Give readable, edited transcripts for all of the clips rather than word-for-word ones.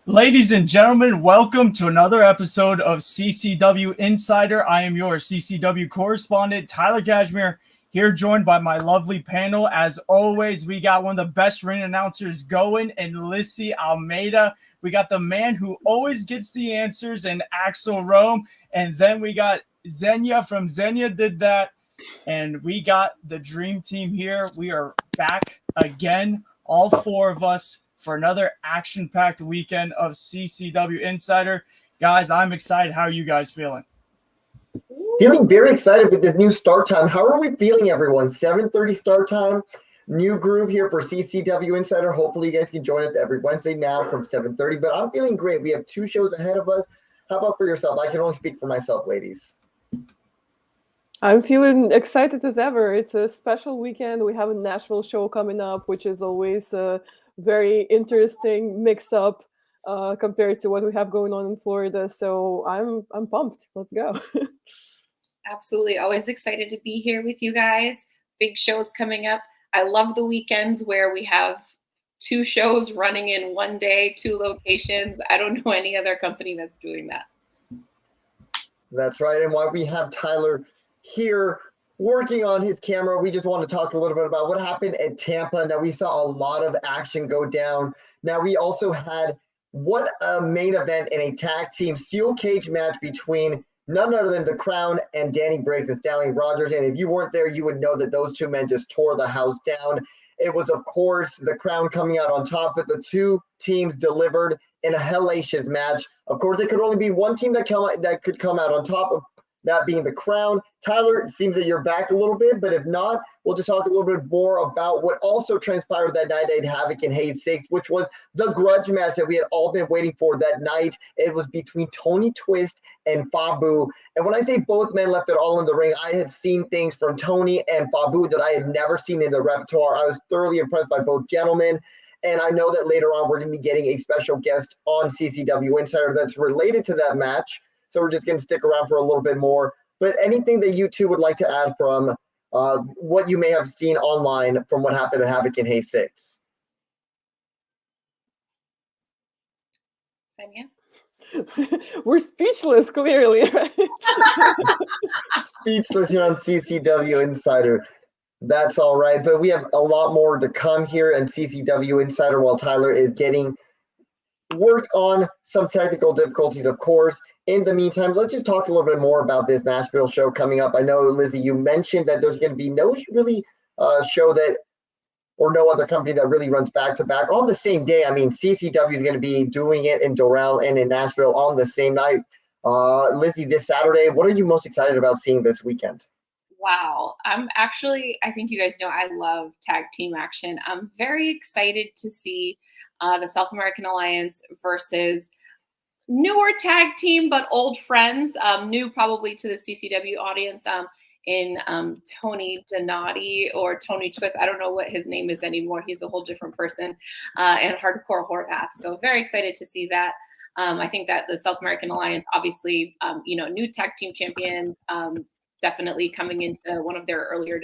Ladies and gentlemen, welcome to another episode of CCW Insider. I am your CCW correspondent, Tyler Cashmere, here joined by my lovely panel. As always, we got one of the best ring announcers going in Lissy Almeida. We got the man who always gets the answers in Axel Rome. And then we got Xenia from Xenia Did That. And we got the dream team here. We are back again, all four of us, for another action-packed weekend of CCW Insider. Guys, I'm excited. How are you guys feeling? Feeling very excited with this new start time. How are we feeling, everyone? 7:30 start time. New groove here for CCW Insider. Hopefully you guys can join us every Wednesday now from 7:30. But I'm feeling great. We have two shows ahead of us. How about for yourself? I can only speak for myself, ladies. I'm feeling excited as ever. It's a special weekend. We have a Nashville show coming up, which is always a very interesting mix-up compared to what we have going on in Florida. So I'm pumped. Let's go. Absolutely. Always excited to be here with you guys. Big shows coming up. I love the weekends where we have two shows running in one day, two locations. I don't know any other company that's doing that. That's right. And while we have Tyler here working on his camera, we just want to talk a little bit about what happened at Tampa. Now, we saw a lot of action go down. Now, we also had what a main event in a tag team steel cage match between none other than The Crown and Danny Briggs and Stanley Rogers. And if you weren't there, you would know that those two men just tore the house down. It was, of course, The Crown coming out on top, but the two teams delivered in a hellacious match. Of course, there could only be one team that could come out on top, of that being The Crown. Tyler, it seems that you're back a little bit, but if not, we'll just talk a little bit more about what also transpired that night at Havoc in Hayes 6, which was the grudge match that we had all been waiting for that night. It was between Tony Twist and Fabu. And when I say both men left it all in the ring, I had seen things from Tony and Fabu that I had never seen in the repertoire. I was thoroughly impressed by both gentlemen. And I know that later on we're going to be getting a special guest on CCW Insider that's related to that match. So we're just going to stick around for a little bit more. But anything that you two would like to add from what you may have seen online from what happened at Havoc in Hayes 6? Xenia? We're speechless, clearly. Speechless here on CCW Insider. That's all right. But we have a lot more to come here in CCW Insider while Tyler is getting worked on some technical difficulties, of course. In the meantime, let's just talk a little bit more about this Nashville show coming up. I know, Lizzie, you mentioned that there's going to be no really show that, or no other company that really runs back-to-back on the same day. I mean, CCW is going to be doing it in Doral and in Nashville on the same night. Lizzie, this Saturday, what are you most excited about seeing this weekend? Wow. I think you guys know I love tag team action. I'm very excited to see the South American Alliance versus newer tag team, but old friends, new probably to the CCW audience, in Tony Donati or Tony Twist. I don't know what his name is anymore. He's a whole different person, and Hardcore Horvath. So very excited to see that. I think that the South American Alliance, obviously, new tag team champions, definitely coming into one of their earlier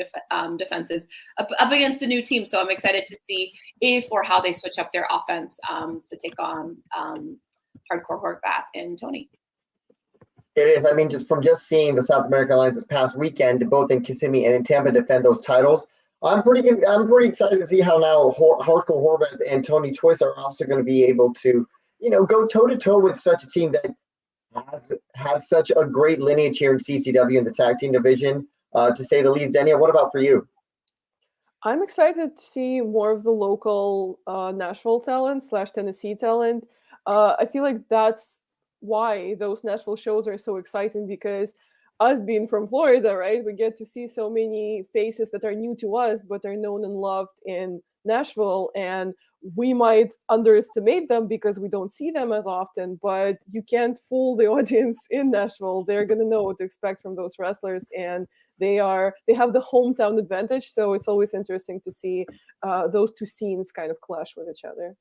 defenses up against a new team. So I'm excited to see if or how they switch up their offense to take on Hardcore Horvath and Tony. It is. I mean, just seeing the South American Alliance this past weekend, both in Kissimmee and in Tampa, defend those titles, I'm pretty excited to see how now Hardcore Horvath and Tony Twist are also going to be able to, go toe-to-toe with such a team that has had such a great lineage here in CCW in the tag team division, to say the least. Xenia, what about for you? I'm excited to see more of the local Nashville talent / Tennessee talent. I feel like that's why those Nashville shows are so exciting, because us being from Florida, right, we get to see so many faces that are new to us, but are known and loved in Nashville. And we might underestimate them because we don't see them as often, but you can't fool the audience in Nashville. They're going to know what to expect from those wrestlers, and they have the hometown advantage. So it's always interesting to see those two scenes kind of clash with each other.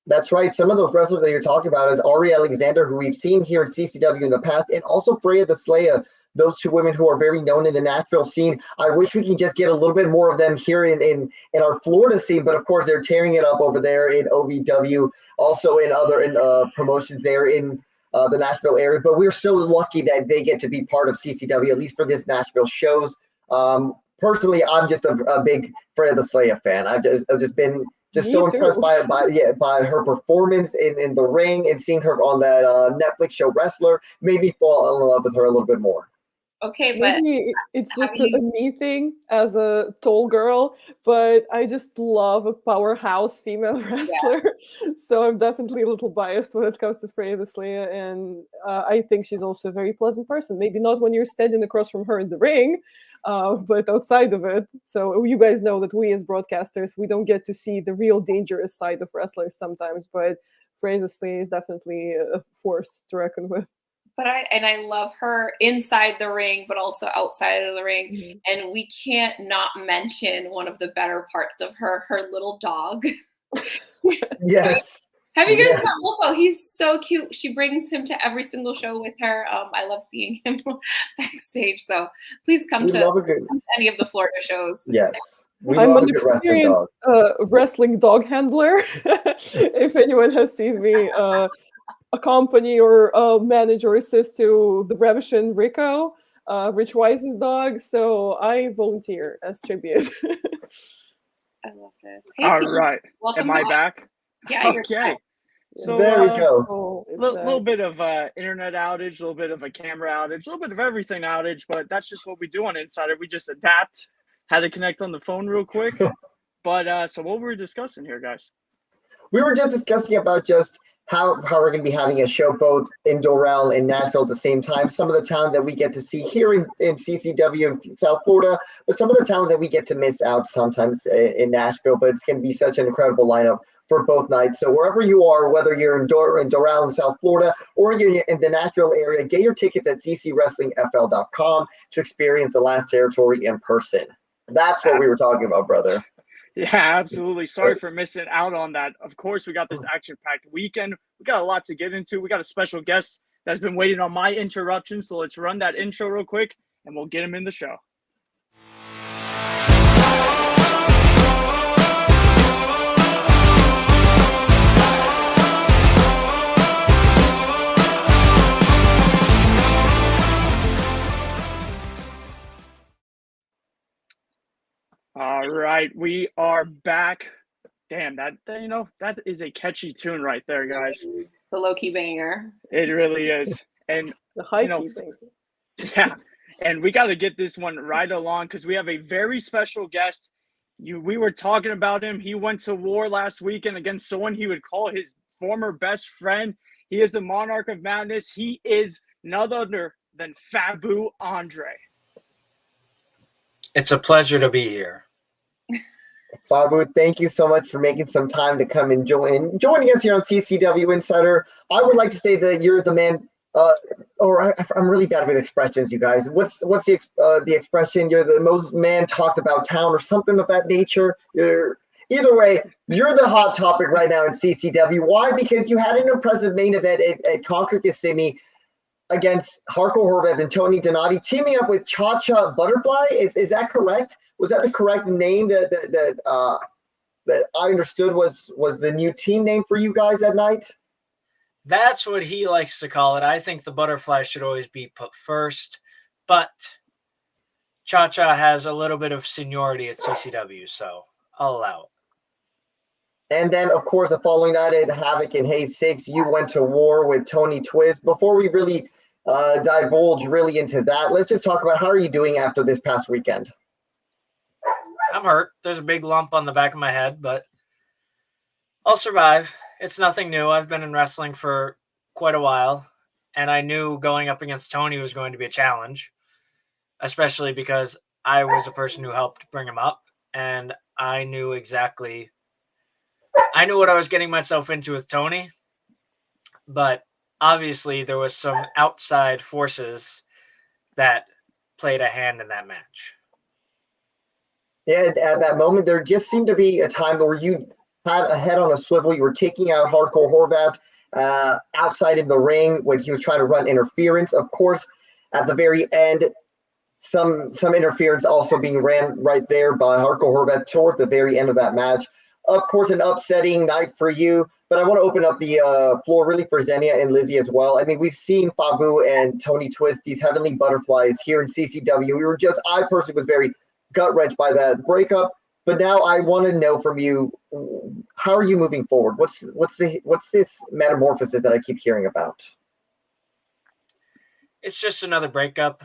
That's right. Some of those wrestlers that you're talking about is Ari Alexander, who we've seen here at CCW in the past, and also Freya the Slaya, those two women who are very known in the Nashville scene. I wish we could just get a little bit more of them here in our Florida scene, but of course they're tearing it up over there in OVW, also in other promotions there in the Nashville area. But we're so lucky that they get to be part of CCW, at least for this Nashville shows. Personally, I'm just a big Freya the Slaya fan. I've just been Me so too. impressed by her performance in the ring, and seeing her on that Netflix show Wrestler made me fall in love with her a little bit more. Okay, but Maybe it's just have you- a me thing as a tall girl, but I just love a powerhouse female wrestler. So I'm definitely a little biased when it comes to Freya the Slayer, and I think she's also a very pleasant person. Maybe not when you're standing across from her in the ring, but outside of it. So you guys know that we as broadcasters, we don't get to see the real dangerous side of wrestlers sometimes, but Freya the Slayer is definitely a force to reckon with. But I love her inside the ring, but also outside of the ring. Mhm. And we can't not mention one of the better parts of her little dog. Yes. Have you guys Yeah. met Loco? He's so cute. She brings him to every single show with her. I love seeing him backstage. So please come We to love a good. any of the Florida shows. Yes. We I'm love an a good wrestling experienced dog. wrestling dog handler. If anyone has seen me accompany or manage or assist to the Revolution Rico, Rich Wise's dog, so I volunteer as tribute. I love this. Hey, All Tim. right. Welcome Am I back. back? Yeah, you're Okay. back. So There we go. Oh, is little that- bit of internet outage, a little bit of a camera outage, a little bit of everything outage, but that's just what we do on Insider. We just adapt. Had to connect on the phone real quick. But so what were we discussing here, guys? We were just discussing about just how we're going to be having a show both in Doral and Nashville at the same time. Some of the talent that we get to see here in CCW in South Florida, but some of the talent that we get to miss out sometimes in Nashville. But it's going to be such an incredible lineup for both nights. So wherever you are, whether you're in Doral in South Florida or you're in the Nashville area, get your tickets at ccwrestlingfl.com to experience the last territory in person. That's what we were talking about, brother. Yeah, absolutely. Sorry for missing out on that. Of course, we got this action-packed weekend. We got a lot to get into. We got a special guest that's been waiting on my interruption. So let's run that intro real quick, and we'll get him in the show. All right, we are back. Damn, that is a catchy tune right there, guys. It's a low-key banger. It really is. And the high you know, key thing. yeah, and we got to get this one right along because we have a very special guest. We were talking about him. He went to war last weekend against someone he would call his former best friend. He is the Monarch of Madness. He is none other than Fabu Andre. It's a pleasure to be here. Fabu, thank you so much for making some time to come and joining us here on CCW Insider. I would like to say that you're the man, I'm really bad with expressions, you guys. What's the expression? You're the most man talked about town or something of that nature. Either way, you're the hot topic right now in CCW. Why? Because you had an impressive main event at Concord Kissimmee against Harco Horvath and Tony Donati, teaming up with Cha-Cha Butterfly. Is that correct? Was that the correct name that I understood was the new team name for you guys that night? That's what he likes to call it. I think the butterfly should always be put first, but Cha-Cha has a little bit of seniority at CCW, so I'll allow it. And then, of course, following that at Havoc and Hayes 6, you went to war with Tony Twist. Before we really divulge really into that, let's just talk about how are you doing after this past weekend? I'm hurt. There's a big lump on the back of my head, but I'll survive. It's nothing new. I've been in wrestling for quite a while, and I knew going up against Tony was going to be a challenge, especially because I was a person who helped bring him up, and I knew what I was getting myself into with Tony, but obviously there was some outside forces that played a hand in that match. Yeah, at that moment, there just seemed to be a time where you had a head on a swivel. You were taking out Hardcore Horvath outside in the ring when he was trying to run interference. Of course, at the very end, some interference also being ran right there by Hardcore Horvath toward the very end of that match. Of course, an upsetting night for you, but I want to open up the floor really for Xenia and Lizzie as well. I mean, we've seen Fabu and Tony Twist, these heavenly butterflies here in CCW. I personally was very gut-wrenched by that breakup, but now I want to know from you, how are you moving forward? What's this metamorphosis that I keep hearing about? It's just another breakup.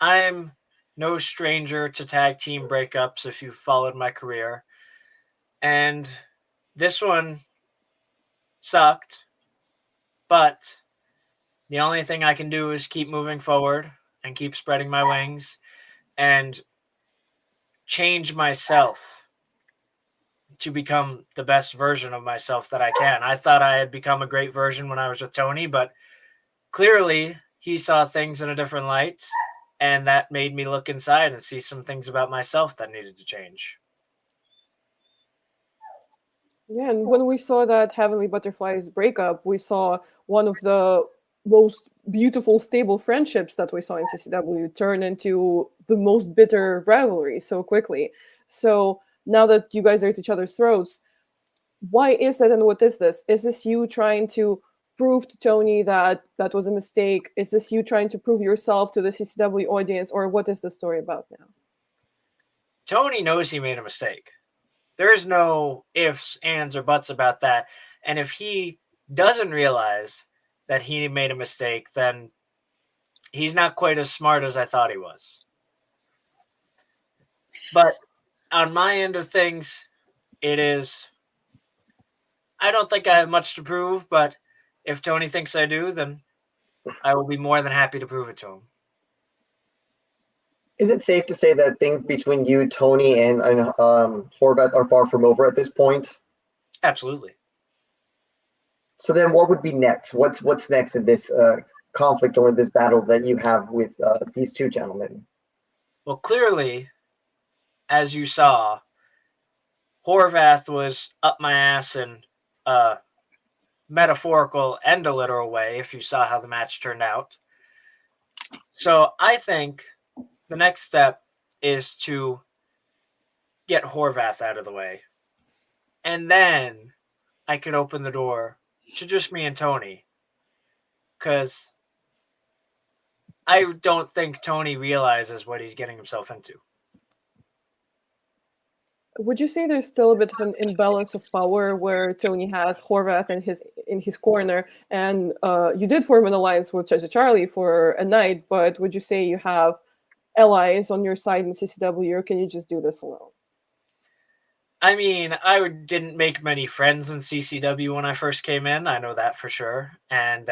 I'm no stranger to tag team breakups if you've followed my career. And this one sucked, but the only thing I can do is keep moving forward and keep spreading my wings and change myself to become the best version of myself that I can. I thought I had become a great version when I was with Tony, but clearly he saw things in a different light, and that made me look inside and see some things about myself that needed to change. Yeah, and when we saw that Heavenly Butterflies breakup, we saw one of the most beautiful, stable friendships that we saw in CCW turn into the most bitter rivalry so quickly. So now that you guys are at each other's throats, why is that, and what is this? Is this you trying to prove to Tony that that was a mistake? Is this you trying to prove yourself to the CCW audience, or what is the story about now? Tony knows he made a mistake. There's no ifs, ands, or buts about that. And if he doesn't realize that he made a mistake, then he's not quite as smart as I thought he was. But on my end of things, it is, I don't think I have much to prove, but if Tony thinks I do, then I will be more than happy to prove it to him. Is it safe to say that things between you, Tony, and Horvath are far from over at this point? Absolutely. So then what would be next? What's next in this conflict or this battle that you have with these two gentlemen? Well, clearly, as you saw, Horvath was up my ass in a metaphorical and a literal way, if you saw how the match turned out. So I think the next step is to get Horvath out of the way. And then I could open the door to just me and Tony. Because I don't think Tony realizes what he's getting himself into. Would you say there's still a bit of an imbalance of power where Tony has Horvath in his corner, and you did form an alliance with Charlie for a night, but would you say you have allies on your side in CCW, or can you just do this alone? I mean, I didn't make many friends in CCW when I first came in. I know that for sure. And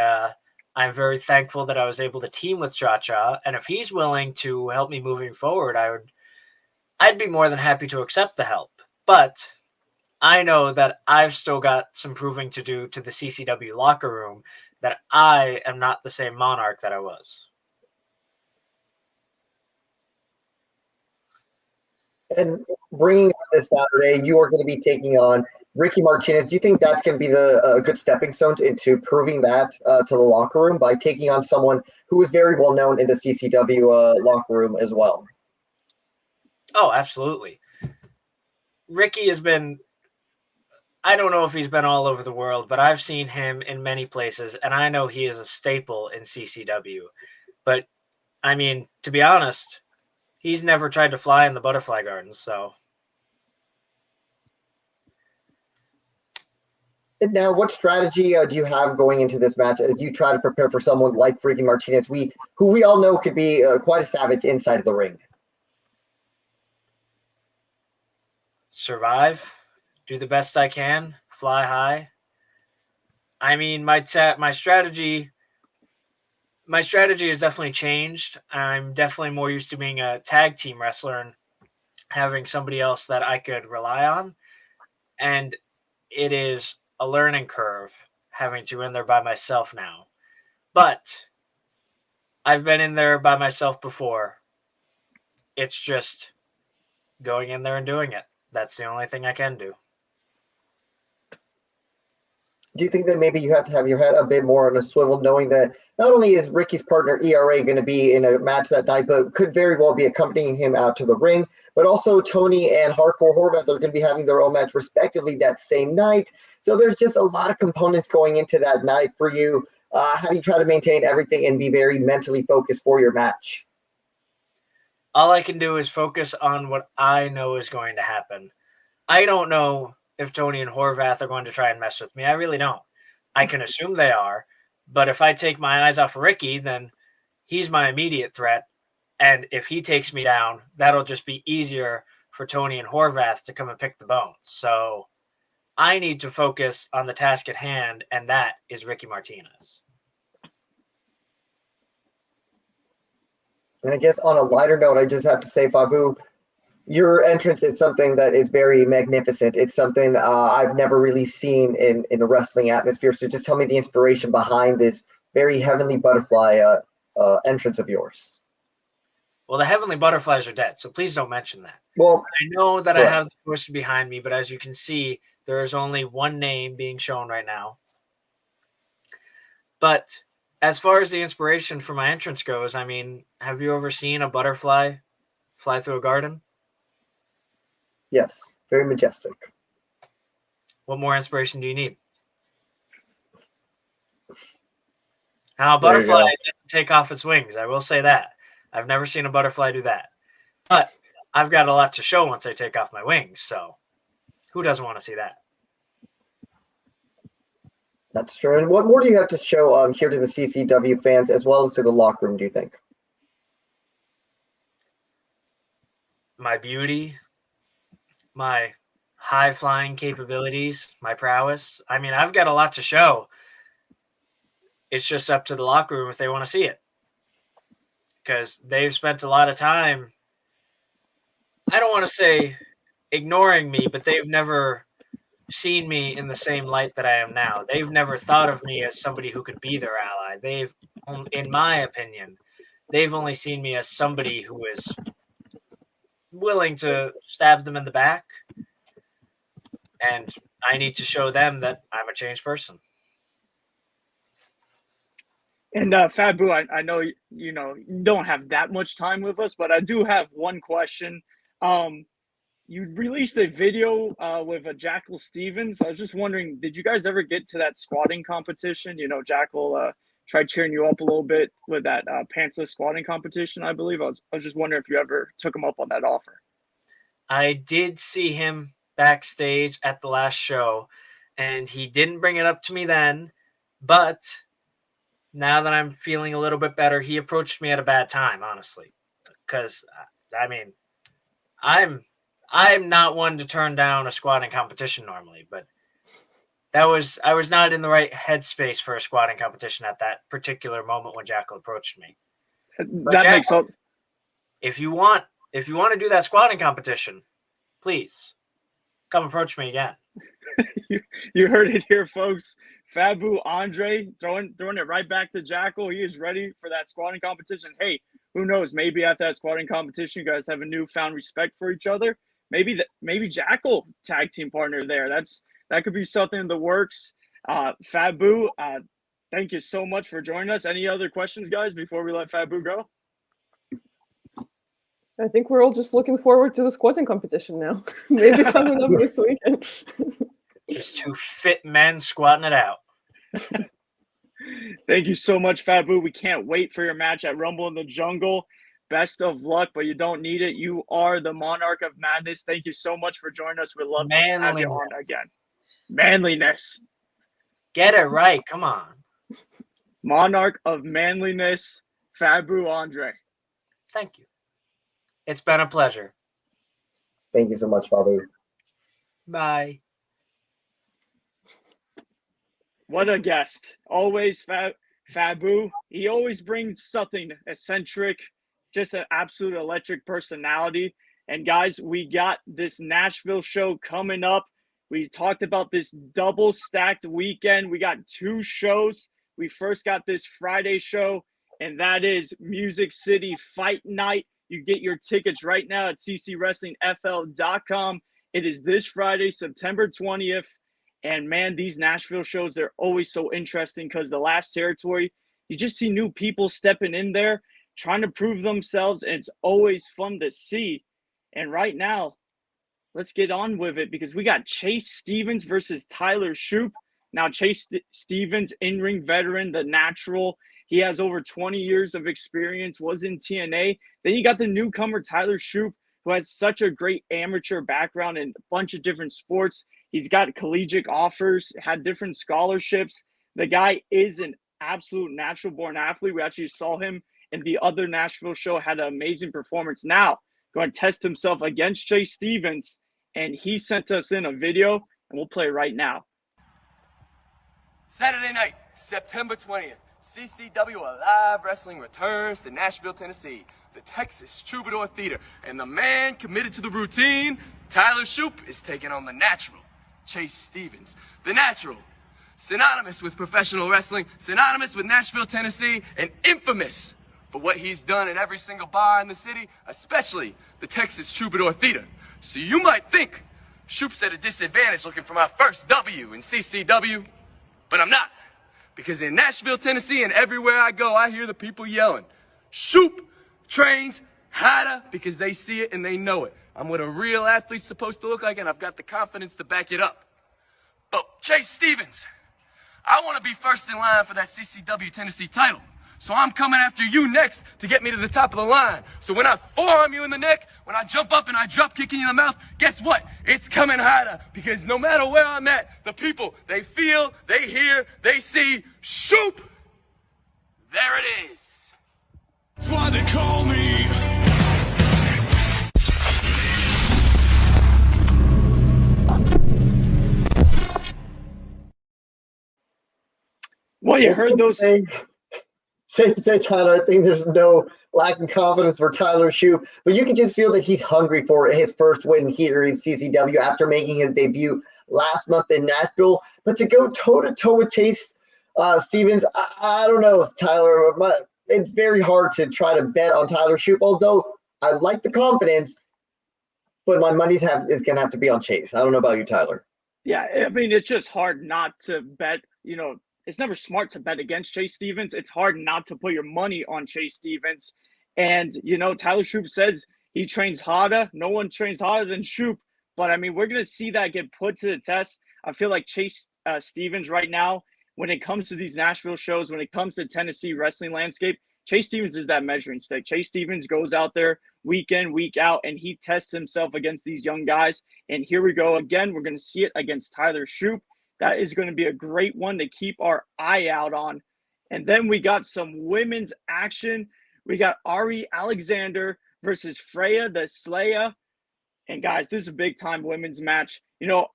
I'm very thankful that I was able to team with Cha-Cha. And if he's willing to help me moving forward, I'd be more than happy to accept the help. But I know that I've still got some proving to do to the CCW locker room, that I am not the same monarch that I was. And bringing up this Saturday, you are going to be taking on Ricky Martinez. Do you think that's going to be a good stepping stone into proving that to the locker room by taking on someone who is very well known in the CCW locker room as well? Oh, absolutely. Ricky has been, I don't know if he's been all over the world, but I've seen him in many places, and I know he is a staple in CCW. But, I mean, to be honest, he's never tried to fly in the butterfly gardens, so. And now, what strategy do you have going into this match as you try to prepare for someone like Ricky Martinez, who we all know could be quite a savage inside of the ring? Survive, do the best I can, fly high. I mean, my strategy has definitely changed. I'm definitely more used to being a tag team wrestler and having somebody else that I could rely on. And it is a learning curve having to in there by myself now. But I've been in there by myself before. It's just going in there and doing it. That's the only thing I can do. do you think that maybe you have to have your head a bit more on a swivel, knowing that not only is Ricky's partner ERA going to be in a match that night, but could very well be accompanying him out to the ring, but also Tony and Hardcore Horvath are going to be having their own match respectively that same night. So there's just a lot of components going into that night for you. How do you try to maintain everything and be very mentally focused for your match? All I can do is focus on what I know is going to happen. I don't know if Tony and Horvath are going to try and mess with me. I really don't. I can assume they are, but if I take my eyes off of Ricky, then he's my immediate threat. And if he takes me down, that'll just be easier for Tony and Horvath to come and pick the bones. So I need to focus on the task at hand, and that is Ricky Martinez. And I guess on a lighter note, I just have to say, Fabu, your entrance is something that is very magnificent. It's something I've never really seen in a wrestling atmosphere. So just tell me the inspiration behind this very heavenly butterfly entrance of yours. Well, the Heavenly Butterflies are dead, so please don't mention that. Well, I know that correct. I have the poster behind me, but as you can see, there is only one name being shown right now. But as far as the inspiration for my entrance goes, I mean, have you ever seen a butterfly fly through a garden? Yes, very majestic. What more inspiration do you need? Now, a butterfly doesn't take off its wings. I will say that. I've never seen a butterfly do that. But I've got a lot to show once I take off my wings, so who doesn't want to see that? That's true. And what more do you have to show here to the CCW fans as well as to the locker room, do you think? My beauty, my high-flying capabilities, my prowess. I mean, I've got a lot to show. It's just up to the locker room if they want to see it. Because they've spent a lot of time, I don't want to say ignoring me, but they've never seen me in the same light that I am now. They've never thought of me as somebody who could be their ally. They've, in my opinion, they've only seen me as somebody who is willing to stab them in the back. And I need to show them that I'm a changed person. And Fabu, I know you don't have that much time with us, but I do have one question. You released a video with Jackal Stevens. I was just wondering, did you guys ever get to that squatting competition? Jackal tried cheering you up a little bit with that pantsless squatting competition, I believe. I was just wondering if you ever took him up on that offer. I did see him backstage at the last show, and he didn't bring it up to me then, but now that I'm feeling a little bit better, he approached me at a bad time, honestly, because I mean, I'm not one to turn down a squatting competition normally, but I was not in the right headspace for a squatting competition at that particular moment when Jackal approached me. But That Jackal, makes up. if you want to do that squatting competition, please come approach me again. You heard it here, folks. Fabu Andre throwing it right back to Jackal. He is ready for that squatting competition. Hey, who knows? Maybe at that squatting competition, you guys have a newfound respect for each other. Maybe Jackal tag team partner there. That could be something in the works. Fabu, thank you so much for joining us. Any other questions, guys, before we let Fabu go? I think we're all just looking forward to the squatting competition now. Maybe coming up this weekend. Just two fit men squatting it out. Thank you so much, Fabu. We can't wait for your match at Rumble in the Jungle. Best of luck, but you don't need it. You are the Monarch of Madness. Thank you so much for joining us. We'd love to have you on again. Manliness. Get it right. Come on. Monarch of Manliness, Fabu Andre. Thank you. It's been a pleasure. Thank you so much, Fabu. Bye. What a guest. Always Fabu. He always brings something eccentric, just an absolute electric personality. And guys, we got this Nashville show coming up. We talked about this double stacked weekend. We got two shows. We first got this Friday show, and that is Music City Fight Night. You get your tickets right now at ccwrestlingfl.com. It is this Friday, September 20th. And man, these Nashville shows, they're always so interesting because the last territory, you just see new people stepping in there, trying to prove themselves, and it's always fun to see. And right now, let's get on with it because we got Chase Stevens versus Tyler Shoup. Now, Chase Stevens, in-ring veteran, the natural. He has over 20 years of experience, was in TNA. Then you got the newcomer, Tyler Shoup, who has such a great amateur background in a bunch of different sports. He's got collegiate offers, had different scholarships. The guy is an absolute natural-born athlete. We actually saw him in the other Nashville show, had an amazing performance. Now, going to test himself against Chase Stevens, and he sent us in a video, and we'll play right now. Saturday night, September 20th, CCW Alive Wrestling returns to Nashville, Tennessee, the Texas Troubadour Theater, and the man committed to the routine, Tyler Shoup, is taking on the natural, Chase Stevens. The natural, synonymous with professional wrestling, synonymous with Nashville, Tennessee, and infamous for what he's done in every single bar in the city, especially the Texas Troubadour Theater. So you might think Shoup's at a disadvantage looking for my first W in CCW, but I'm not. Because in Nashville, Tennessee, and everywhere I go, I hear the people yelling, Shoup trains harder, because they see it and they know it. I'm what a real athlete's supposed to look like, and I've got the confidence to back it up. But Chase Stevens, I want to be first in line for that CCW Tennessee title. So I'm coming after you next to get me to the top of the line. So when I forearm you in the neck, when I jump up and I drop kick you in the mouth, guess what? It's coming harder. Because no matter where I'm at, the people, they feel, they hear, they see, Shoup. There it is. That's why they call me. Well, you heard those. Safe to say, Tyler, I think there's no lack of confidence for Tyler Shoup, but you can just feel that he's hungry for his first win here in CCW after making his debut last month in Nashville. But to go toe-to-toe with Chase Stevens, I don't know, Tyler. It's very hard to try to bet on Tyler Shoup, although I like the confidence, but my money's is going to have to be on Chase. I don't know about you, Tyler. Yeah, I mean, it's just hard not to bet, it's never smart to bet against Chase Stevens. It's hard not to put your money on Chase Stevens. And, Tyler Shoup says he trains harder. No one trains harder than Shoup. But, I mean, we're going to see that get put to the test. I feel like Chase Stevens right now, when it comes to these Nashville shows, when it comes to Tennessee wrestling landscape, Chase Stevens is that measuring stick. Chase Stevens goes out there week in, week out, and he tests himself against these young guys. And here we go again. We're going to see it against Tyler Shoup. That is going to be a great one to keep our eye out on. And then we got some women's action. We got Ari Alexander versus Freya the Slayer. And guys, this is a big time women's match.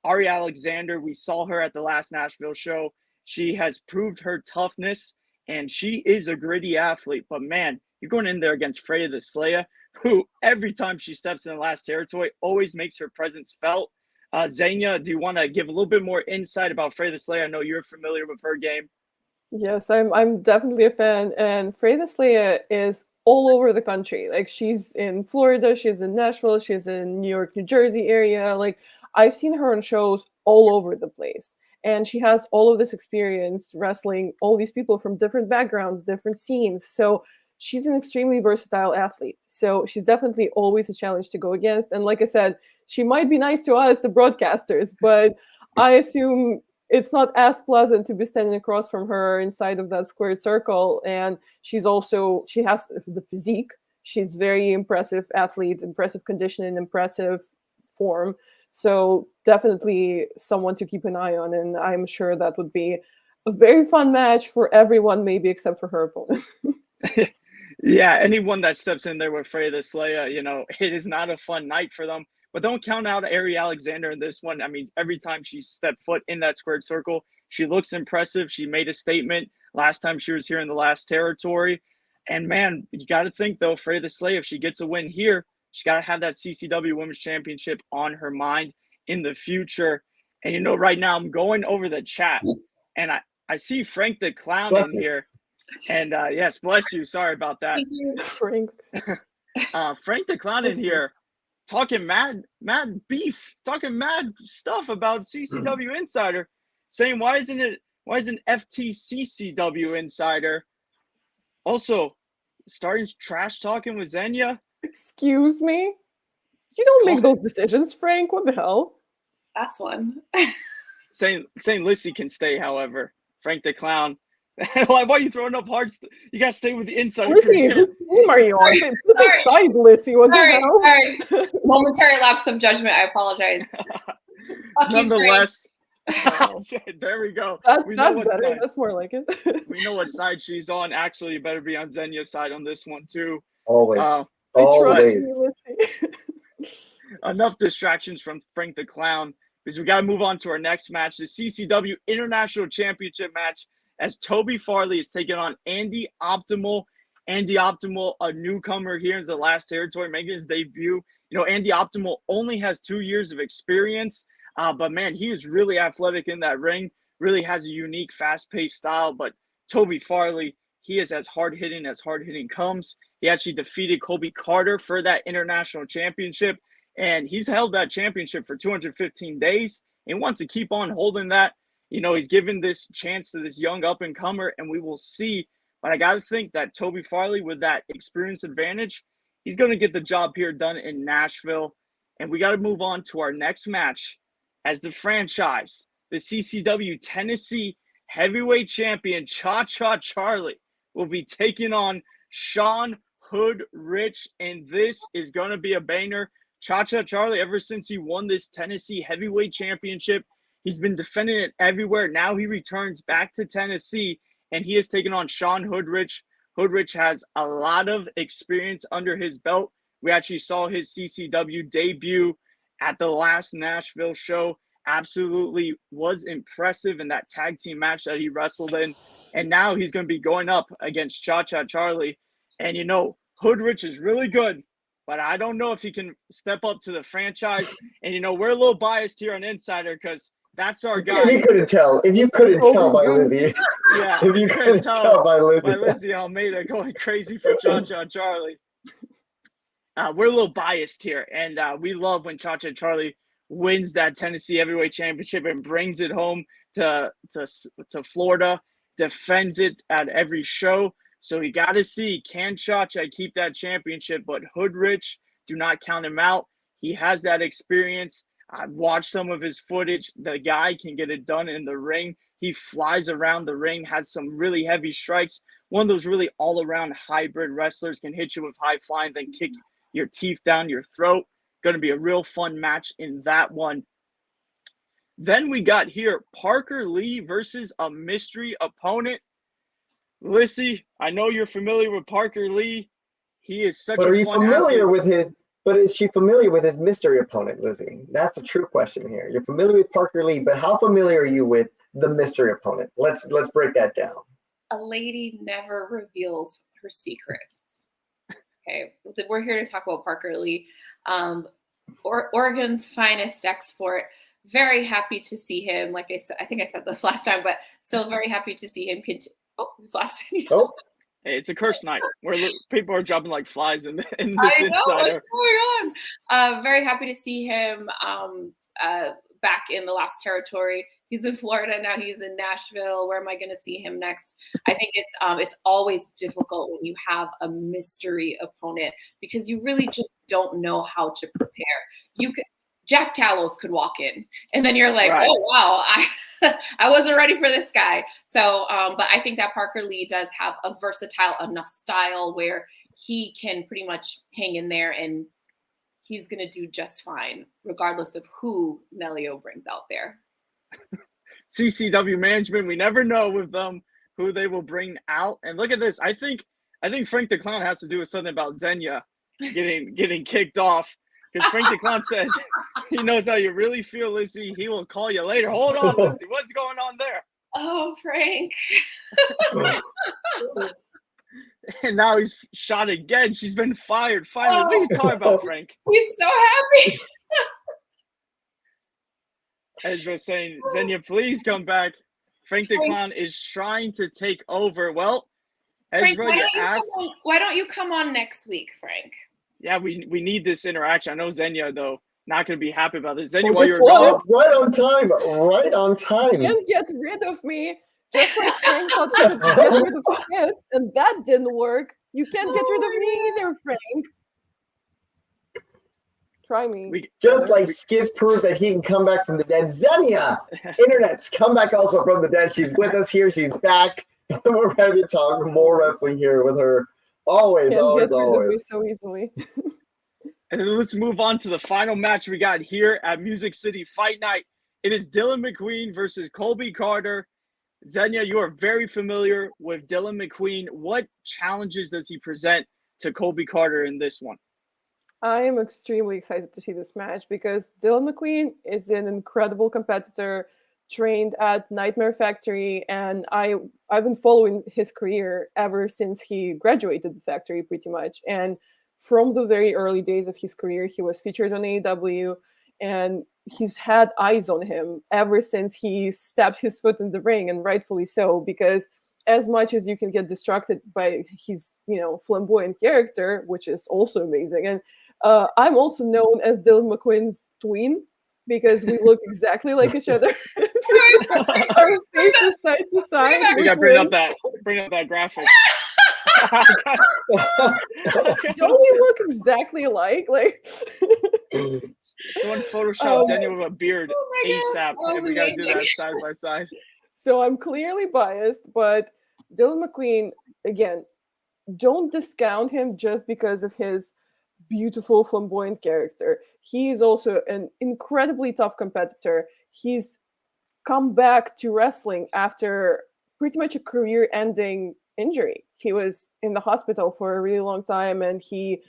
Ari Alexander, we saw her at the last Nashville show. She has proved her toughness, and she is a gritty athlete. But man, you're going in there against Freya the Slayer, who every time she steps in the last territory always makes her presence felt. Xenia, do you want to give a little bit more insight about Freya the Slayer? I know you're familiar with her game. Yes, I'm definitely a fan. And Freya the Slayer is all over the country. Like, she's in Florida, she's in Nashville, she's in New York, New Jersey area. Like, I've seen her on shows all over the place. And she has all of this experience wrestling all these people from different backgrounds, different scenes. So she's an extremely versatile athlete. So she's definitely always a challenge to go against. And like I said, she might be nice to us, the broadcasters, but I assume it's not as pleasant to be standing across from her inside of that squared circle. And she has the physique. She's very impressive athlete, impressive conditioning, impressive form. So definitely someone to keep an eye on. And I'm sure that would be a very fun match for everyone, maybe except for her opponent. Yeah, anyone that steps in there with Freya the Slayer, it is not a fun night for them. But don't count out Ari Alexander in this one. I mean, every time she stepped foot in that squared circle, she looks impressive. She made a statement last time she was here in the last territory. And man, you got to think, though, Freya the Slayer, if she gets a win here, she got to have that CCW Women's Championship on her mind in the future. And, right now I'm going over the chat, and I see Frank the Clown Bless in you. here. And yes, bless you. Sorry about that. Thank you. Frank. Frank the Clown in here talking mad beef, talking mad stuff about CCW Insider. saying why isn't FTCCW Insider also starting trash talking with Xenia? Excuse me? You don't make those decisions, Frank. What the hell? That's one. saying Lissy can stay, however. Frank the Clown. Why are you throwing up hearts? You gotta stay with the Insider. Lissy, whose team are you on? Put aside Lissy. What the hell? Sorry. Momentary lapse of judgment. I apologize. Nonetheless, there we go. That's what better. side. That's more like it. We know what side she's on. Actually, you better be on Xenia's side on this one too. Always. Always. Enough distractions from Frank the Clown, because we got to move on to our next match, the CCW International Championship match, as Toby Farley is taking on Andy Optimal. Andy Optimal, a newcomer here in the last territory, making his debut. You know, Andy Optimal only has 2 years of experience, but man, he is really athletic in that ring, really has a unique, fast-paced style. But Toby Farley, he is as hard-hitting comes. He actually defeated Colby Carter for that international championship, and he's held that championship for 215 days and wants to keep on holding that. You know, he's given this chance to this young up-and-comer, and we will see. But I got to think that Toby Farley, with that experience advantage, he's going to get the job here done in Nashville. And we got to move on to our next match, as the franchise, the CCW Tennessee Heavyweight Champion, Cha-Cha Charlie, will be taking on Sean Hood Rich, and this is going to be a banger. Cha-Cha Charlie, ever since he won this Tennessee Heavyweight Championship, he's been defending it everywhere. Now he returns back to Tennessee, and he has taken on Sean Hoodrich. Hoodrich has a lot of experience under his belt. We actually saw his CCW debut at the last Nashville show. Absolutely was impressive in that tag team match that he wrestled in. And now he's going to be going up against Cha-Cha Charlie. And, you know, Hoodrich is really good, but I don't know if he can step up to the franchise. And, you know, we're a little biased here on Insider because that's our guy. If you couldn't tell by Lizzie. Yeah. If you couldn't tell by Lizzie. By Lizzie Almeida going crazy for Cha-Cha Charlie. We're a little biased here, and we love when Cha-Cha Charlie wins that Tennessee Heavyweight Championship and brings it home to Florida, defends it at every show. So we got to see, can Cha-Cha keep that championship? But Hoodrich, do not count him out. He has that experience. I've watched some of his footage. The guy can get it done in the ring. He flies around the ring, has some really heavy strikes. One of those really all-around hybrid wrestlers, can hit you with high flying, then kick your teeth down your throat. Going to be a real fun match in that one. Then we got here Parker Lee versus a mystery opponent. Lissy, I know you're familiar with Parker Lee. He is such but a are you fun familiar athlete. with his? But is she familiar with his mystery opponent, Lizzie? That's a true question here. You're familiar with Parker Lee, but how familiar are you with the mystery opponent? Let's break that down. A lady never reveals her secrets. Okay, we're here to talk about Parker Lee, Oregon's finest export. Very happy to see him. Like I said, I think I said this last time, but still very happy to see him continue. Oh. Hey, it's a curse night where people are jumping like flies in this I know, Insider. what's going on? Very happy to see him back in the last territory. He's in Florida now. He's in Nashville. Where am I going to see him next? I think it's always difficult when you have a mystery opponent because you really just don't know how to prepare. Jack Talos could walk in, and then you're like, right. Oh wow, I wasn't ready for this guy. So, but I think that Parker Lee does have a versatile enough style where he can pretty much hang in there, and he's going to do just fine, regardless of who Melio brings out there. CCW management, we never know with them who they will bring out. And look at this. I think Frank the Clown has to do with something about Xenia getting kicked off. Because Frank the Clown says he knows how you really feel, Lizzie. He will call you later. Hold on, Lizzie. What's going on there? Oh, Frank. And now he's shot again. She's been fired. Finally, what are you talking about, Frank? He's so happy. Ezra saying, Xenia, please come back. Frank the Clown is trying to take over. Well, Ezra, Frank, why don't you come on next week, Frank? Yeah, we need this interaction. I know Xenia, though, not going to be happy about this. Xenia, Well, while guess you're what? gone, Right on time. Right on time. Can't get rid of me. Just like Frank thought he could get rid of Skiz, and that didn't work. You can't get rid of me either, Frank. Try me. Just like Skiz proved that he can come back from the dead. Xenia, internet's come back also from the dead. She's with us here. She's back. We're ready to talk more wrestling here with her. Always, Can't always, get rid of me always. so easily. and then let's move on to the final match we got here at Music City Fight Night. It is Dylan McQueen versus Colby Carter. Xenia, you are very familiar with Dylan McQueen. What challenges does he present to Colby Carter in this one? I am extremely excited to see this match because Dylan McQueen is an incredible competitor, trained at Nightmare Factory, and I've been following his career ever since he graduated the factory, pretty much. And from the very early days of his career, he was featured on AEW, and he's had eyes on him ever since he stepped his foot in the ring, and rightfully so, because as much as you can get distracted by his, flamboyant character, which is also amazing. And I'm also known as Dylan McQueen's twin because we look exactly like each other. Our faces side to side. We gotta bring up that graphic. Don't we look exactly alike? Like someone photoshopped Xenia with a beard ASAP, Oh, and we gotta do amazing. that side by side. So I'm clearly biased, but Dylan McQueen, again, don't discount him just because of his beautiful, flamboyant character. He is also an incredibly tough competitor. He's come back to wrestling after pretty much a career-ending injury. He was in the hospital for a really long time, and he,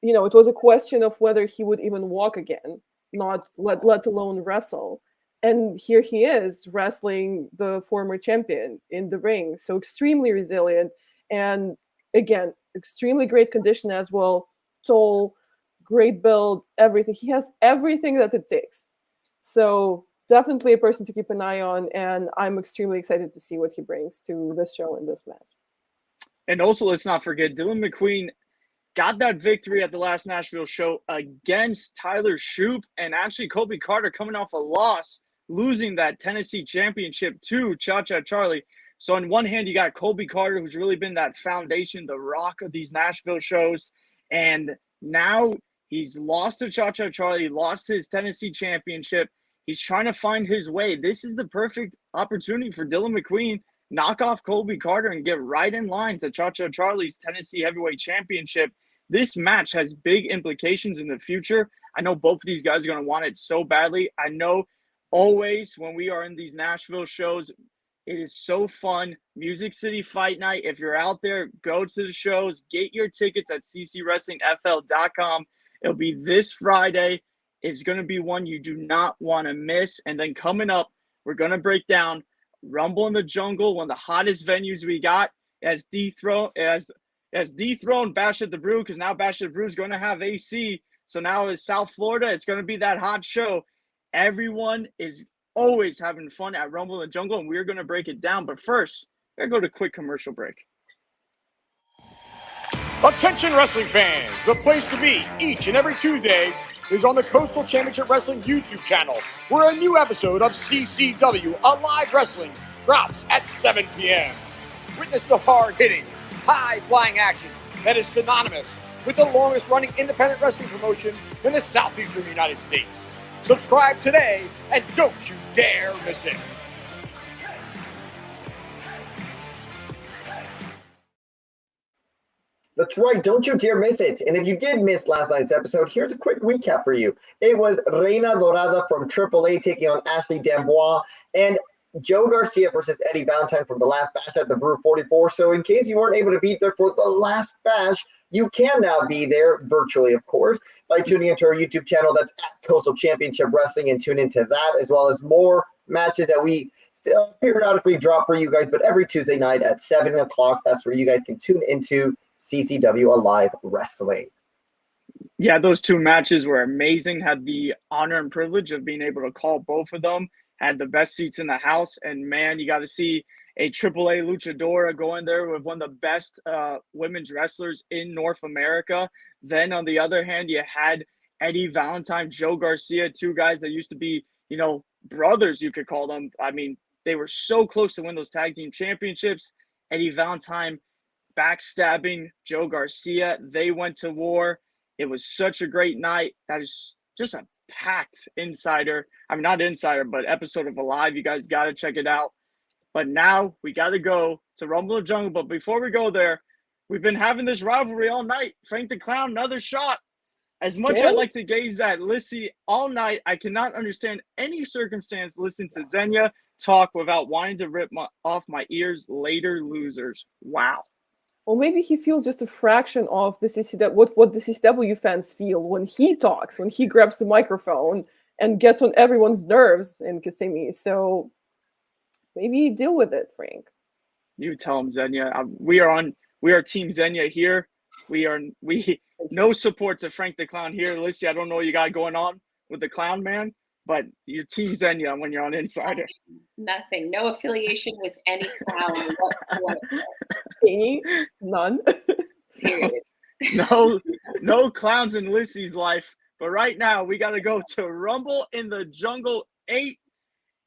it was a question of whether he would even walk again, not let alone wrestle. And here he is wrestling the former champion in the ring. So extremely resilient, and again, extremely great condition as well. Tall, great build, everything. He has everything that it takes. So definitely a person to keep an eye on, and I'm extremely excited to see what he brings to this show and this match. And also, let's not forget, Dylan McQueen got that victory at the last Nashville show against Tyler Shoup, and actually Colby Carter coming off a loss, losing that Tennessee championship to Cha-Cha Charlie. So on one hand, you got Colby Carter, who's really been that foundation, the rock of these Nashville shows. And now he's lost to Cha-Cha Charlie, lost his Tennessee championship. He's trying to find his way. This is the perfect opportunity for Dylan McQueen. Knock off Colby Carter and get right in line to Cha-Cha Charlie's Tennessee Heavyweight Championship. This match has big implications in the future. I know both of these guys are going to want it so badly. I know always when we are in these Nashville shows, it is so fun. Music City Fight Night. If you're out there, go to the shows. Get your tickets at ccwrestlingfl.com. It'll be this Friday. It's going to be one you do not want to miss. And then coming up, we're going to break down Rumble in the Jungle, one of the hottest venues we got, as dethroned Bash at the Brew, because now Bash at the Brew is going to have AC. So now it's South Florida. It's going to be that hot show. Everyone is always having fun at Rumble in the Jungle, and we're going to break it down. But first, we're going to go to a quick commercial break. Attention wrestling fans, the place to be each and every Tuesday is on the Coastal Championship Wrestling YouTube channel, where a new episode of CCW Alive Wrestling drops at 7 p.m. Witness the hard-hitting, high-flying action that is synonymous with the longest-running independent wrestling promotion in the southeastern United States. Subscribe today, and don't you dare miss it. That's right. Don't you dare miss it. And if you did miss last night's episode, here's a quick recap for you. It was Reina Dorada from AAA taking on Ashley D'Amboise, and Joe Garcia versus Eddie Valentine from the last Bash at the Brew 44. So in case you weren't able to be there for the last Bash, you can now be there virtually, of course, by tuning into our YouTube channel. That's at Coastal Championship Wrestling, and tune into that, as well as more matches that we still periodically drop for you guys. But every Tuesday night at 7 o'clock, that's where you guys can tune into CCW Alive Wrestling. Yeah, those two matches were amazing. Had the honor and privilege of being able to call both of them. Had the best seats in the house. And, man, you got to see a AAA luchadora go in there with one of the best women's wrestlers in North America. Then, on the other hand, you had Eddie Valentine, Joe Garcia, two guys that used to be, brothers, you could call them. I mean, they were so close to win those tag team championships. Eddie Valentine backstabbing Joe Garcia. They went to war. It was such a great night. That is just a packed Insider. I mean, not Insider, but episode of Alive. You guys got to check it out. But now we got to go to Rumble in the Jungle. But before we go there, we've been having this rivalry all night. Frank the Clown, another shot. As much as I like to gaze at Lissy all night, I cannot understand any circumstance listening to Xenia talk without wanting to rip off my ears. Later, losers. Wow. Or maybe he feels just a fraction of the CCW, what the CCW fans feel when he talks, when he grabs the microphone and gets on everyone's nerves in Kissimmee. So maybe deal with it, Frank. You tell him, Xenia. We are Team Xenia here. We no support to Frank the Clown here. Lissy, I don't know what you got going on with the Clown Man, but you're Team Xenia when you're on Insider. Nothing. No affiliation with any clown whatsoever. None. Period. No clowns in Lissy's life. But right now, we got to go to Rumble in the Jungle 8.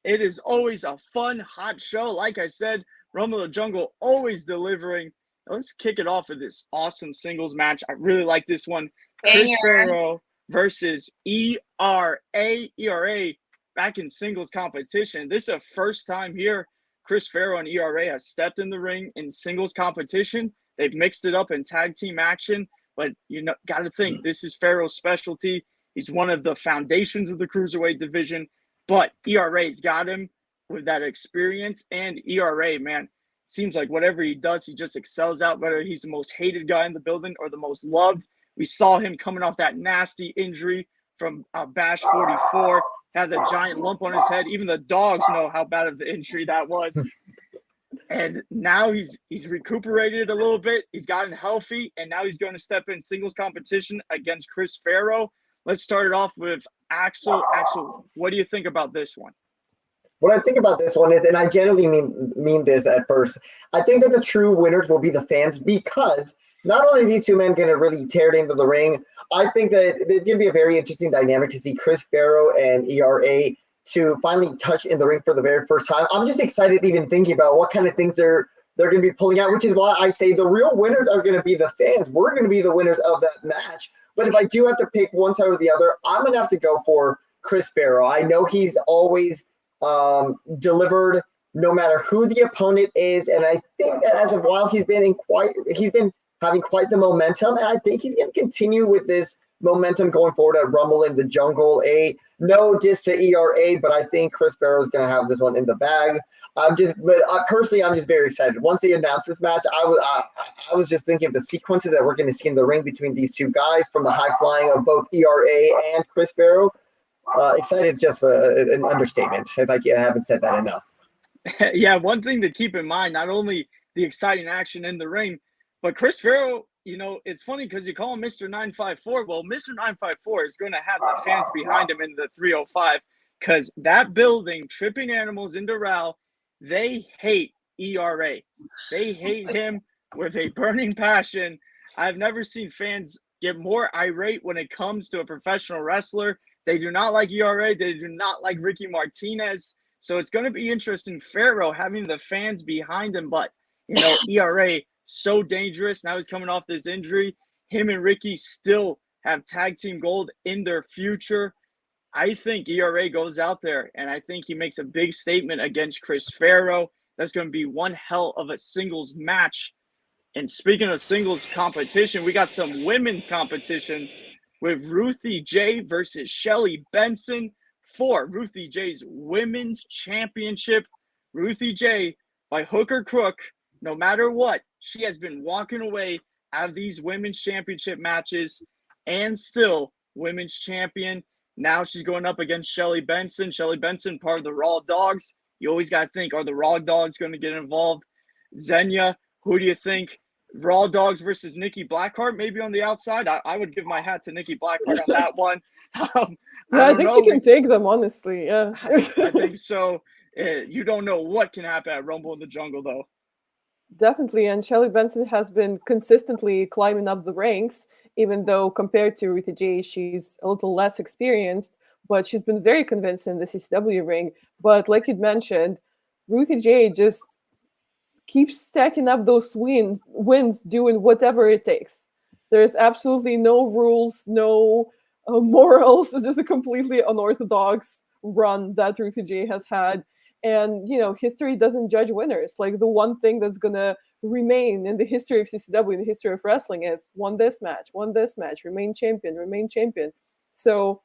It is always a fun, hot show. Like I said, Rumble in the Jungle always delivering. Let's kick it off with this awesome singles match. I really like this one. Chris Farrow versus ERA. ERA back in singles competition. This is the first time here Chris Farrow and ERA has stepped in the ring in singles competition. They've mixed it up in tag team action, but got to think this is Farrow's specialty. He's one of the foundations of the cruiserweight division, but ERA's got him with that experience. And ERA, man, seems like whatever he does, he just excels out, whether he's the most hated guy in the building or the most loved. We saw him coming off that nasty injury from Bash 44, had the giant lump on his head. Even the dogs know how bad of the injury that was. And now he's recuperated a little bit. He's gotten healthy, and now he's going to step in singles competition against Chris Farrow. Let's start it off with Axel. Axel, what do you think about this one? What I think about this one is, and I generally mean this at first, I think that the true winners will be the fans, because not only are these two men going to really tear it into the ring, I think that there's going to be a very interesting dynamic to see Chris Farrow and ERA to finally touch in the ring for the very first time. I'm just excited even thinking about what kind of things they're going to be pulling out, which is why I say the real winners are going to be the fans. We're going to be the winners of that match. But if I do have to pick one side or the other, I'm going to have to go for Chris Farrow. I know he's always delivered no matter who the opponent is, and I think that as of while he's been having quite the momentum, and I think he's going to continue with this momentum going forward at Rumble in the Jungle 8. No diss to ERA, but I think Chris Farrow is going to have this one in the bag. Personally, I'm just very excited. Once they announced this match, I was just thinking of the sequences that we're going to see in the ring between these two guys, from the high flying of both ERA and Chris Farrow. Excited is just an understatement, if I haven't said that enough. Yeah, one thing to keep in mind, not only the exciting action in the ring, but Chris Farrow, it's funny because you call him Mr. 954. Well, Mr. 954 is going to have the fans behind him in the 305, because that building, Tripping Animals in Doral, they hate ERA. They hate him with a burning passion. I've never seen fans get more irate when it comes to a professional wrestler. They do not like ERA. They do not like Ricky Martinez. So it's going to be interesting, Farrow having the fans behind him. But, ERA, so dangerous. Now he's coming off this injury. Him and Ricky still have tag team gold in their future. I think ERA goes out there, and I think he makes a big statement against Chris Farrow. That's going to be one hell of a singles match. And speaking of singles competition, we got some women's competition with Ruthie J versus Shelly Benson for Ruthie J's Women's Championship. Ruthie J, by hook or crook, no matter what, she has been walking away out of these Women's Championship matches and still Women's Champion. Now she's going up against Shelly Benson. Shelly Benson, part of the Raw Dogs. You always got to think, are the Raw Dogs going to get involved? Xenia, who do you think? Raw Dogs versus Nikki Blackheart, maybe on the outside. I would give my hat to Nikki Blackheart on that one. I think she can take them, honestly. Yeah, I think so. You don't know what can happen at Rumble in the Jungle, though. Definitely, and Shelly Benson has been consistently climbing up the ranks. even though compared to Ruthie J, she's a little less experienced, but she's been very convincing in the CCW ring. But like you'd mentioned, Ruthie J just keeps stacking up those wins, doing whatever it takes. There's absolutely no rules, no morals. It's just a completely unorthodox run that Ruthie J has had. And, history doesn't judge winners. Like, the one thing that's going to remain in the history of CCW, in the history of wrestling, is won this match, remain champion. So,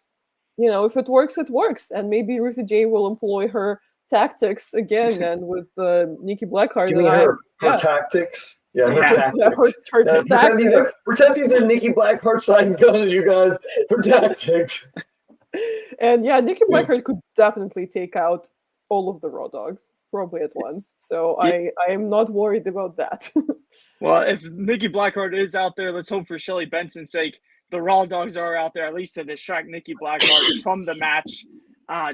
if it works, it works. And maybe Ruthie J will employ her tactics again, and with Nikki Blackheart. You mean her tactics? Yeah, her tactics. Her tactics. Pretend these are Nikki Blackheart sign guns, you guys. Her tactics. And Nikki Blackheart could definitely take out all of the Raw Dogs, probably at once. So I am not worried about that. Well, if Nikki Blackheart is out there, let's hope for Shelly Benson's sake the Raw Dogs are out there at least to distract Nikki Blackheart from the match.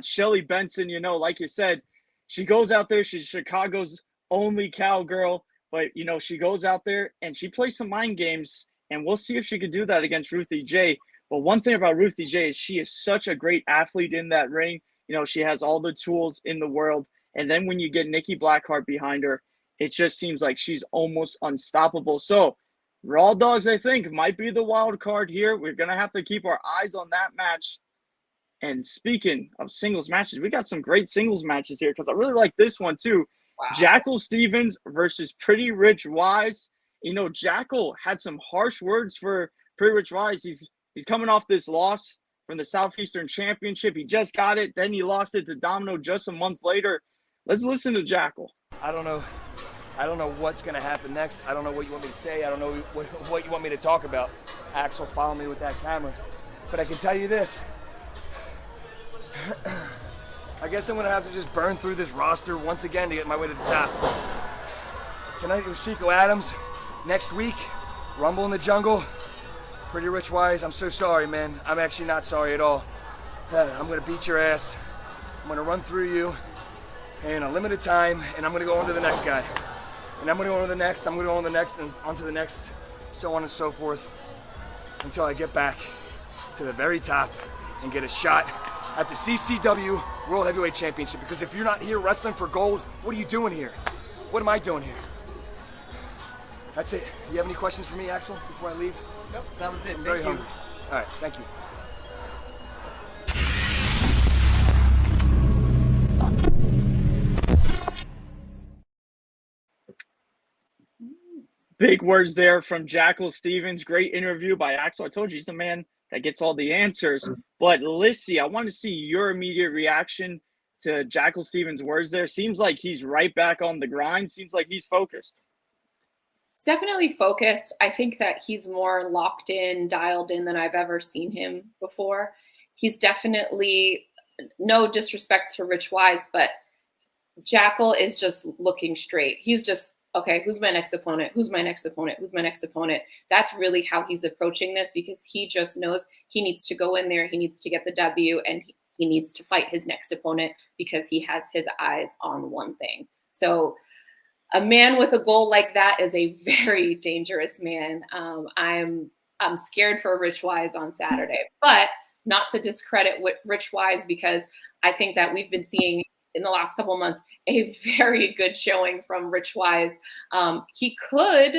Shelly Benson, like you said, she goes out there. She's Chicago's only cowgirl, but, she goes out there and she plays some mind games, and we'll see if she can do that against Ruthie J. But one thing about Ruthie J is she is such a great athlete in that ring. She has all the tools in the world. And then when you get Nikki Blackheart behind her, it just seems like she's almost unstoppable. So Raw Dogs, I think, might be the wild card here. We're going to have to keep our eyes on that match. And speaking of singles matches, we got some great singles matches here because I really like this one too. Wow. Jackal Stevens versus Pretty Rich Wise. Jackal had some harsh words for Pretty Rich Wise. He's coming off this loss from the Southeastern Championship. He just got it. Then he lost it to Domino just a month later. Let's listen to Jackal. I don't know what's going to happen next. I don't know what you want me to say. I don't know what you want me to talk about. Axel, follow me with that camera. But I can tell you this. I guess I'm going to have to just burn through this roster once again to get my way to the top. Tonight it was Chico Adams. Next week, Rumble in the Jungle. Pretty Rich Wise, I'm so sorry, man. I'm actually not sorry at all. I'm going to beat your ass. I'm going to run through you in a limited time, and I'm going to go on to the next guy. And I'm going to go on to the next, I'm going to go on to the next, and on to the next, so on and so forth, until I get back to the very top and get a shot at the CCW World Heavyweight Championship. Because if you're not here wrestling for gold, what are you doing here? What am I doing here? That's it. You have any questions for me, Axel, before I leave? Nope, that was it. I'm very hungry. All right, thank you. Big words there from Jackal Stevens. Great interview by Axel. I told you he's the man that gets all the answers. But Lissy, I want to see your immediate reaction to Jackal Stevens' words there. Seems like he's right back on the grind. Seems like he's focused. It's definitely focused. I think that he's more locked in, dialed in than I've ever seen him before. He's definitely, no disrespect to Rich Wise, but Jackal is just looking straight. He's just, okay, who's my next opponent? Who's my next opponent? Who's my next opponent? That's really how he's approaching this, because he just knows he needs to go in there, he needs to get the W, and he needs to fight his next opponent because he has his eyes on one thing. So a man with a goal like that is a very dangerous man. I'm scared for Rich Wise on Saturday, but not to discredit Rich Wise, because I think that we've been seeing in the last couple of months a very good showing from Rich Wise. He could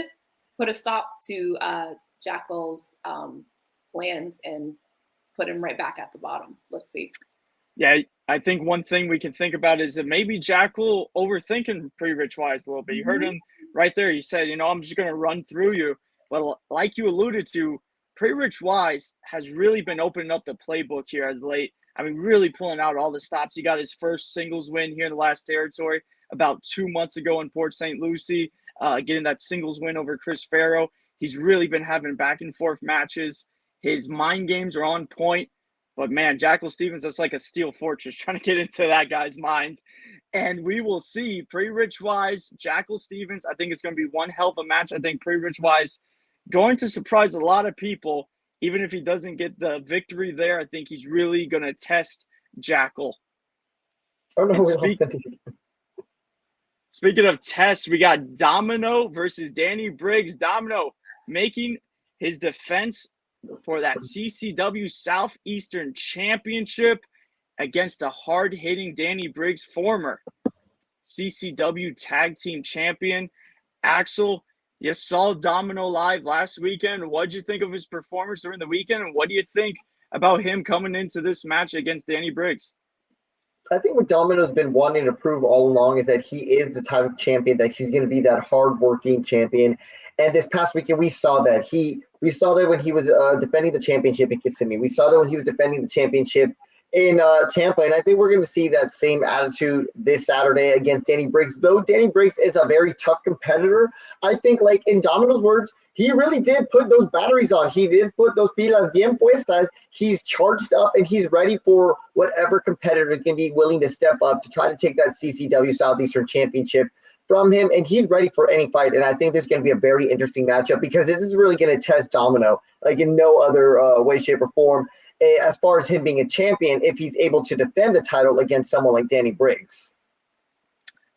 put a stop to Jackal's plans and put him right back at the bottom. Let's see. Yeah, I think one thing we can think about is that maybe Jackal overthinking Pretty Rich Wise a little bit. You heard him right there. He said, I'm just going to run through you. But like you alluded to, Pretty Rich Wise has really been opening up the playbook here as late. I mean, really pulling out all the stops. He got his first singles win here in the last territory about 2 months ago in Port St. Lucie, getting that singles win over Chris Farrow. He's really been having back and forth matches. His mind games are on point. But, man, Jackal Stevens, that's like a steel fortress trying to get into that guy's mind. And we will see Pretty Rich Wise, Jackal Stevens. I think it's going to be one hell of a match. I think Pretty Rich Wise going to surprise a lot of people. Even if he doesn't get the victory there, I think he's really going to test Jackal. Oh, no, speaking of tests, we got Domino versus Danny Briggs. Domino making his defense for that CCW Southeastern Championship against a hard-hitting Danny Briggs, former CCW Tag Team Champion. Axel, you saw Domino live last weekend. What did you think of his performance during the weekend, and what do you think about him coming into this match against Danny Briggs? I think what Domino's been wanting to prove all along is that he is the type of champion that he's going to be that hardworking champion. And this past weekend, we saw that. We saw that when he was defending the championship in Kissimmee. We saw that when he was defending the championship in Tampa. And I think we're going to see that same attitude this Saturday against Danny Briggs. Though Danny Briggs is a very tough competitor, I think, like in Domino's words, he really did put those batteries on. He did put those pilas bien puestas. He's charged up and he's ready for whatever competitor can be willing to step up to try to take that CCW Southeastern Championship from him. And he's ready for any fight. And I think this is going to be a very interesting matchup because this is really going to test Domino like in no other way, shape, or form. As far as him being a champion, if he's able to defend the title against someone like Danny Briggs.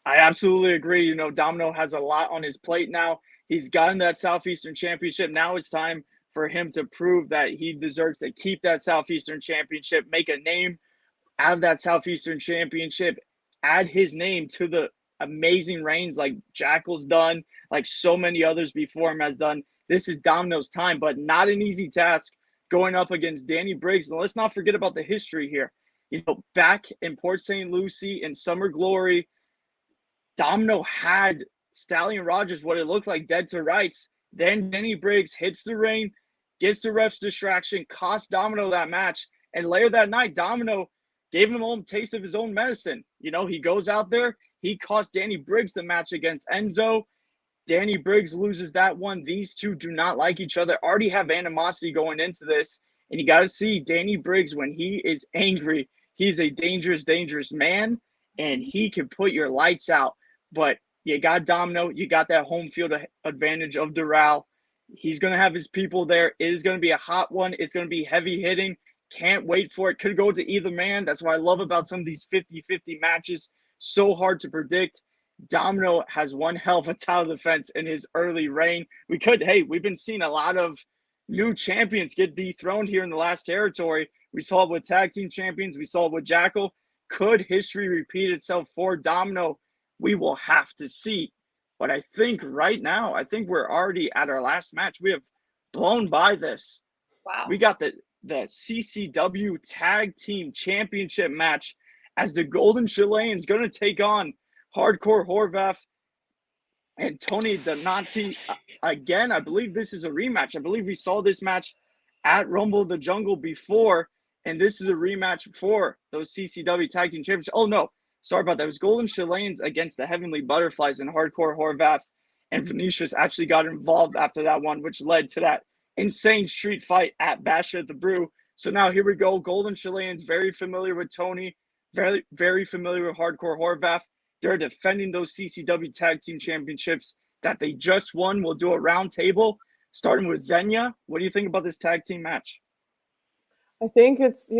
I absolutely agree. You know, Domino has a lot on his plate now. He's gotten that Southeastern Championship. Now it's time for him to prove that he deserves to keep that Southeastern Championship, make a name out of that Southeastern Championship, add his name to the amazing reigns like Jackal's done, like so many others before him has done. This is Domino's time, but not an easy task going up against Danny Briggs. And let's not forget about the history here. You know, back in Port St. Lucie in Summer Glory, Domino had Stallion Rogers what it looked like dead to rights. Then Danny Briggs hits the ring, gets the ref's distraction, cost Domino that match. And later that night, Domino gave him a taste of his own medicine. You know, he goes out there, he cost Danny Briggs the match against Enzo. Danny Briggs loses that one. These two do not like each other, already have animosity going into this. And you got to see Danny Briggs, when he is angry, he's a dangerous, dangerous man, and he can put your lights out. But you got Domino, you got that home field advantage of Doral. He's going to have his people there. It is going to be a hot one. It's going to be heavy hitting. Can't wait for it. Could go to either man. That's what I love about some of these 50-50 matches. So hard to predict. Domino has one hell of a title defense in his early reign. We've been seeing a lot of new champions get dethroned here in the last territory. We saw it with tag team champions. We saw it with Jackal. Could history repeat itself for Domino? We will have to see. But I think right now, we're already at our last match. We have blown by this. Wow. We got the CCW Tag Team Championship match as the Golden Chileans going to take on Hardcore Horvath and Tony Donati. Again, I believe this is a rematch. I believe we saw this match at Rumble in the Jungle before, and this is a rematch for those CCW Tag Team Championships. Oh, no. Sorry about that. It was Golden Chileans against the Heavenly Butterflies, and Hardcore Horvath and Vinicius actually got involved after that one, which led to that insane street fight at Bash at the Brew. So now here we go. Golden Chileans, very familiar with Tony, very, very familiar with Hardcore Horvath. They're defending those CCW Tag Team Championships that they just won. We'll do a round table, starting with Xenia. What do you think about this tag team match? I think it's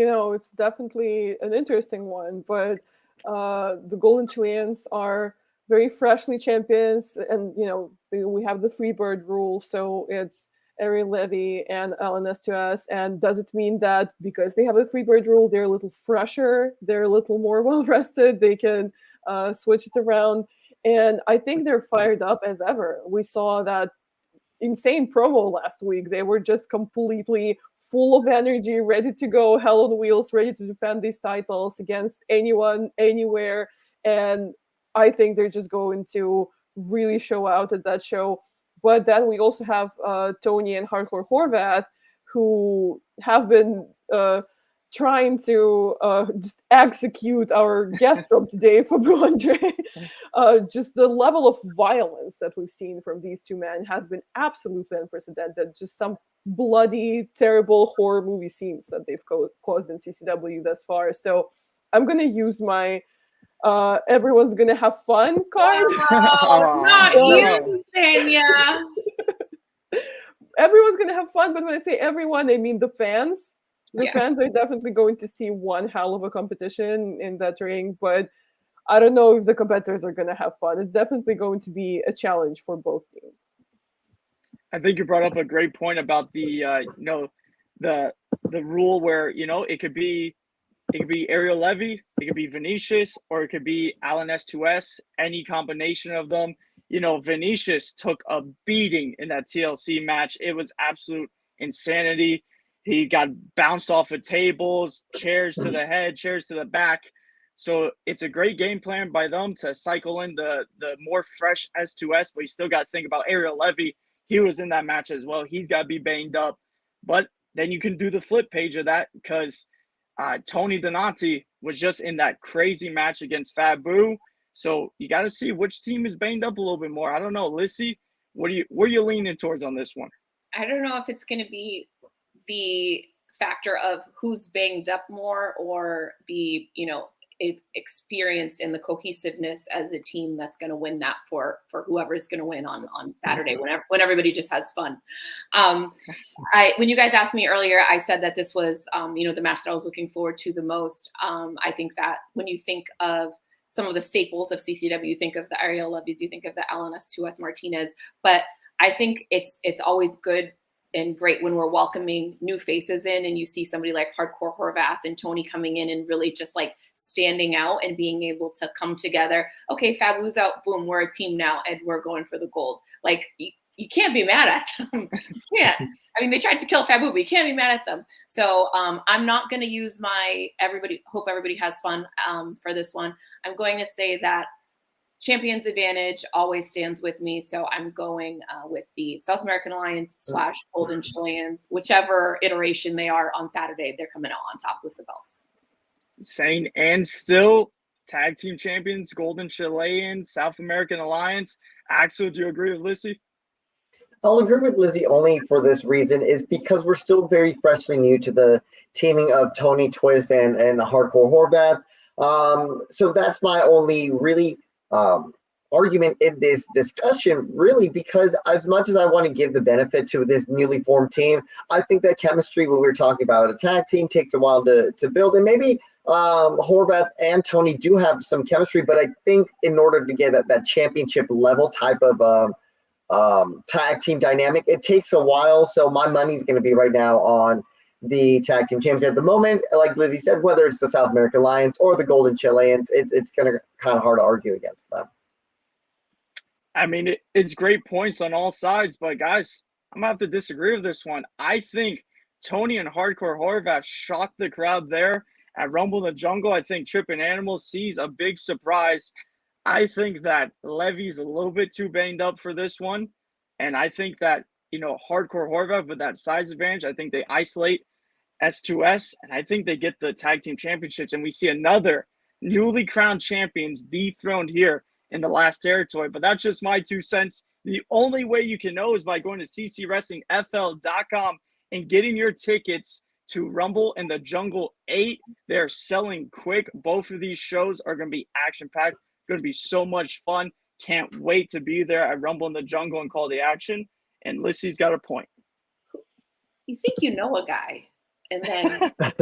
definitely an interesting one, but the Golden Chileans are very freshly champions, and we have the Freebird rule, so it's Ari Levy and Alan S2S. And does it mean that because they have a Freebird rule, they're a little fresher, they're a little more well rested, they can switch it around? And I think they're fired up as ever. We saw that insane promo last week. They were just completely full of energy, ready to go, hell on wheels, ready to defend these titles against anyone, anywhere. And I think they're just going to really show out at that show. But then we also have Tony and Hardcore Horvath, who have been trying to just execute our guest from today, Fabio Andre. Just the level of violence that we've seen from these two men has been absolutely unprecedented. Just some bloody, terrible horror movie scenes that they've caused in CCW thus far. So I'm going to use my everyone's going to have fun card. Oh, not you, Xenia. Everyone's going to have fun, but when I say everyone, I mean the fans. The fans are definitely going to see one hell of a competition in that ring, but I don't know if the competitors are going to have fun. It's definitely going to be a challenge for both teams. I think you brought up a great point about the the rule where, it could be Ariel Levy, it could be Vinicius, or it could be Alan S2S, any combination of them. Vinicius took a beating in that TLC match. It was absolute insanity. He got bounced off of tables, chairs to the head, chairs to the back. So it's a great game plan by them to cycle in the more fresh S2S, but you still got to think about Ariel Levy. He was in that match as well. He's got to be banged up. But then you can do the flip page of that because Tony Donati was just in that crazy match against Fabu. So you got to see which team is banged up a little bit more. I don't know. Lissy, where are you leaning towards on this one? I don't know if it's going to be the factor of who's banged up more or the, experience and the cohesiveness as a team that's going to win that for whoever is going to win on Saturday when everybody just has fun. When you guys asked me earlier, I said that this was, the match that I was looking forward to the most. I think that when you think of some of the staples of CCW, you think of the Ariel Levies, you think of the LNS2S Martinez, but I think it's always good and great when we're welcoming new faces in and you see somebody like Hardcore Horvath and Tony coming in and really just like standing out and being able to come together. Okay, Fabu's out, boom, we're a team now and we're going for the gold. Like you can't be mad at them. You can't. I mean, they tried to kill Fabu, but you can't be mad at them. So I'm not going to use my hope everybody has fun for this one. I'm going to say that Champions Advantage always stands with me, so I'm going with the South American Alliance / Golden Chileans, whichever iteration they are on Saturday. They're coming out on top with the belts. Same and still tag team champions, Golden Chilean, South American Alliance. Axel, do you agree with Lissy? I'll agree with Lizzie only for this reason is because we're still very freshly new to the teaming of Tony Twist and Hardcore Horvath. So that's my only really argument in this discussion, really, because as much as I want to give the benefit to this newly formed team, I think that chemistry, when we're talking about a tag team, takes a while to build. And maybe Horvath and Tony do have some chemistry, but I think in order to get that championship level type of tag team dynamic, it takes a while. So my money's going to be right now on the tag team champions at the moment. Like Lizzie said, whether it's the South American Alliance or the Golden Chileans, it's going to kind of hard to argue against them. I mean, it's great points on all sides, but guys, I'm going to have to disagree with this one. I think Tony and Hardcore Horvath shocked the crowd there at Rumble in the Jungle. I think Trippin' Animal sees a big surprise. I think that Levy's a little bit too banged up for this one. And I think that, Hardcore Horvath with that size advantage, I think they isolate S2S, and I think they get the tag team championships. And we see another newly crowned champions dethroned here in the last territory. But that's just my 2 cents. The only way you can know is by going to ccwrestlingfl.com and getting your tickets to Rumble in the Jungle 8. They're selling quick. Both of these shows are going to be action-packed. Going to be so much fun. Can't wait to be there at Rumble in the Jungle and call the action. And Lissy's got a point. You think you know a guy, and then I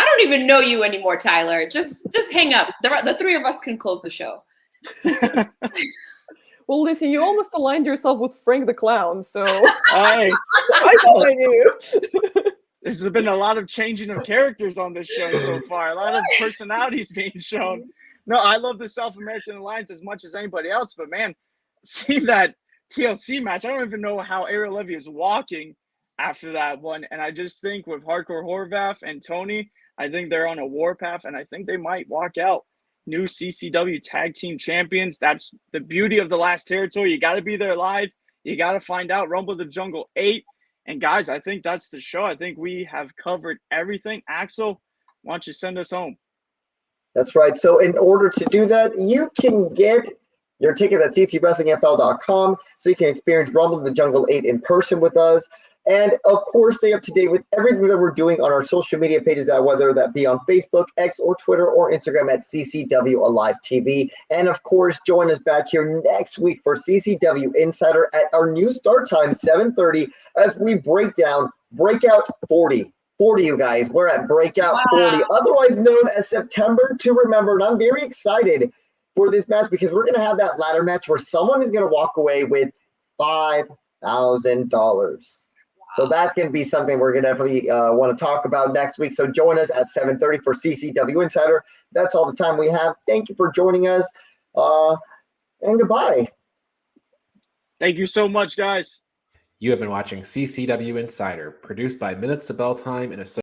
don't even know you anymore, Tyler. Just hang up. The three of us can close the show. Well, listen, you almost aligned yourself with Frank the Clown, so Hey, I thought I knew. There's been a lot of changing of characters on this show so far. A lot of personalities being shown. No, I love the South American Alliance as much as anybody else, but man, seeing that TLC match, I don't even know how Ariel Levy is walking after that one. And I just think with Hardcore Horvath and Tony, I think they're on a warpath, and I think they might walk out new CCW Tag Team Champions. That's the beauty of the last territory. You got to be there live. You got to find out Rumble the Jungle 8. And guys, I think that's the show. I think we have covered everything. Axel, why don't you send us home? That's right. So in order to do that, you can get your ticket at ccwrestlingfl.com so you can experience Rumble in the Jungle 8 in person with us. And, of course, stay up to date with everything that we're doing on our social media pages, whether that be on Facebook, X, or Twitter, or Instagram at CCW Alive TV. And, of course, join us back here next week for CCW Insider at our new start time, 7:30, as we break down Breakout 40. 40, you guys. We're at Breakout 40, otherwise known as September to Remember. And I'm very excited for this match because we're going to have that ladder match where someone is going to walk away with $5 So that's going to be something we're going to definitely want to talk about next week. So join us at 7:30 for CCW Insider. That's all the time we have. Thank you for joining us, and goodbye. Thank you so much, guys. You have been watching CCW Insider, produced by Minutes to Bell Time in association